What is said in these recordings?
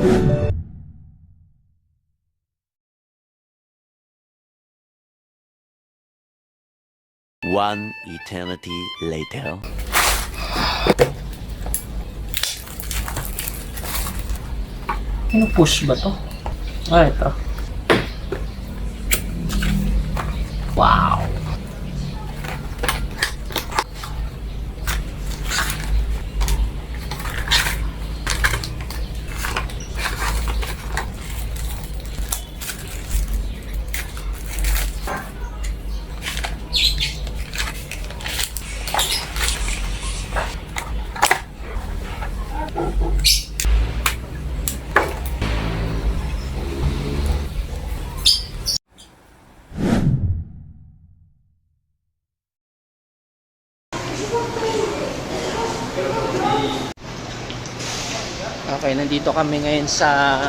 One eternity later. Ano push ba to? Ah, ito. Wow! Okay, nandito kami ngayon sa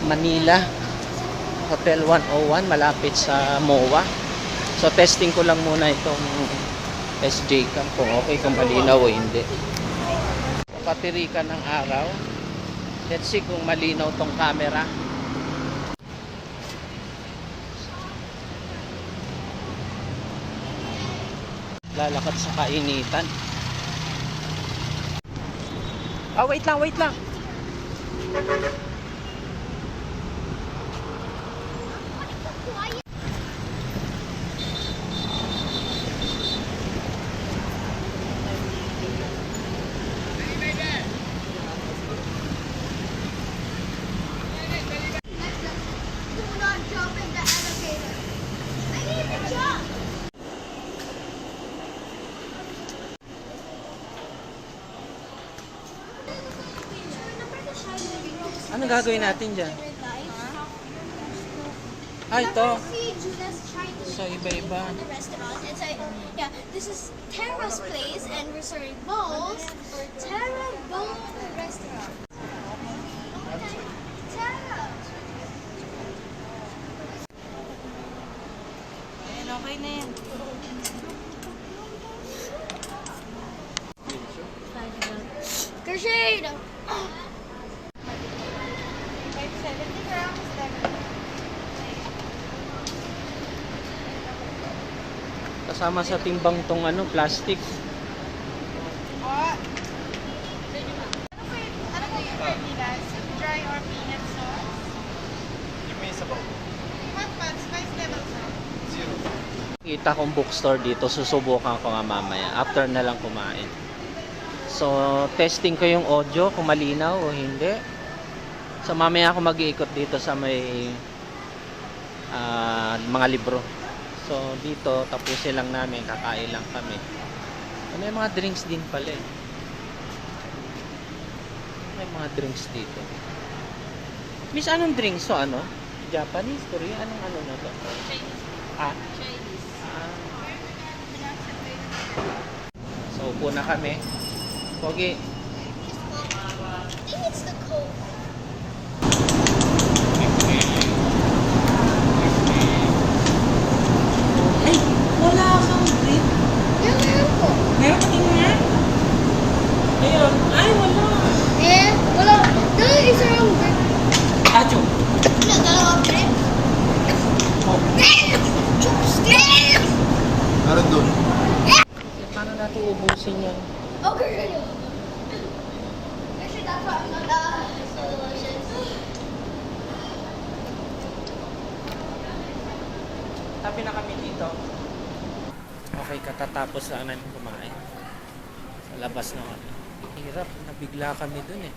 Manila Hotel 101, malapit sa MOA. So testing ko lang muna itong SJ cam kung okay, kung malinaw o hindi. Patirikan ng araw. Let's see kung malinaw tong camera. Lalakad sa kainitan. Ah, wait lang, wait lang. Ano gagawin natin dyan? Ah, ito. So, iba-iba. Yeah, this is Tara's place and we're serving bowls for Tara Bowl Restaurant. Tara! Ayan, okay na yan. Kershade! 70 grams, Kasama sa timbang tong ano, plastic. Ano po yung tortillas? Dry or peanut sauce? Yung may sabaw. Hot pot, spice level sir. Zero. Kita kong bookstore dito, susubukan ko nga mamaya. After na lang kumain. So, testing ko yung audio kung malinaw o hindi. So, mamaya ako mag-iikot dito sa may mga libro. So, dito, tapusin lang namin, kakain lang kami. May mga drinks din pala eh. May mga drinks dito. Miss, anong drinks? So, ano? Japanese, Korean? Anong ano na to? Chinese. Ah? Chinese. Ah. So, upo na kami. Pogi. I think it's the Coke. Ay, wala kang grip. Yeah, meron po. Meron ka nga? Ayun. Ay, wala. Eh, wala. Dalawa isa lang grip. Acho. Wala, dalawang grip. Chopstick! Meron doon. Paano natin ubusin yan? Okay, ready. Actually, that's what I'm not Tabi na kami dito. Okay, katatapos lang namin kumain. Sa labas na kami. Hirap, nabigla kami dun eh.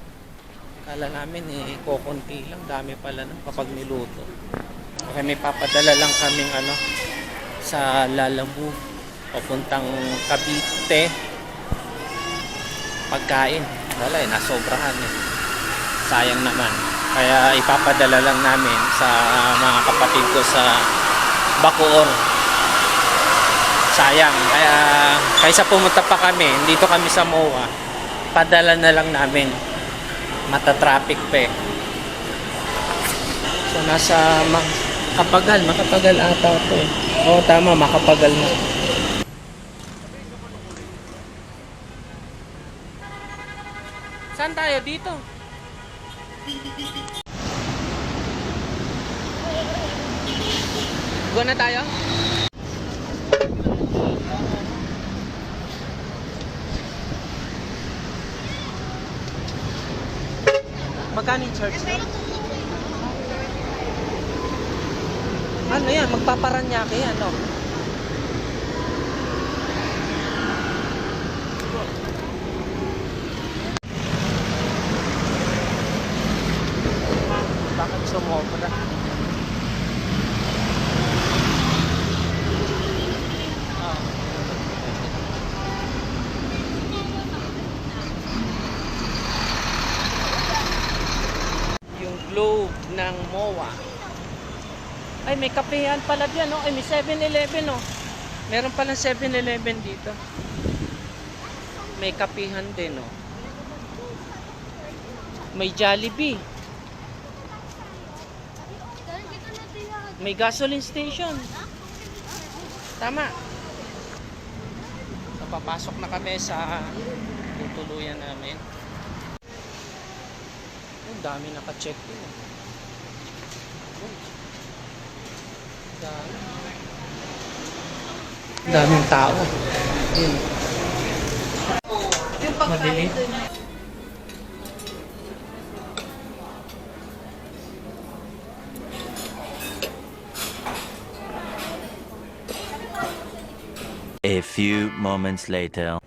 Kala namin kukunti lang, dami pala nung kapag niluto. Okay, may papadala lang kaming ano sa Lalamu papuntang Cavite. Pagkain. Wala eh, nasobrahan eh. Sayang naman. Kaya ipapadala lang namin sa mga kapatid ko sa Bacoor. Sayang. Kaya kaysa pumunta pa kami, dito kami sa MOA, padala na lang namin. Mata-traffic pa eh. So nasa makapagal ata ito eh. Oo, tama, makapagal na. Saan tayo? Dito? Go na tayo? Magkano yung charge na? Ano yan? Magpaparanyake yan, no? Bakit sumobra? Yung globe ng MOA. Ay, may kapehan pala dyan, no? Ay, may 7-Eleven, no? Meron palang 7-Eleven dito. May kapehan din, no? May Jollibee. May gasoline station. Tama. So, papasok na kami sa tutuluyan namin. Ang dami naka-check in. Daming tao. Yun. Madilim. A few moments later.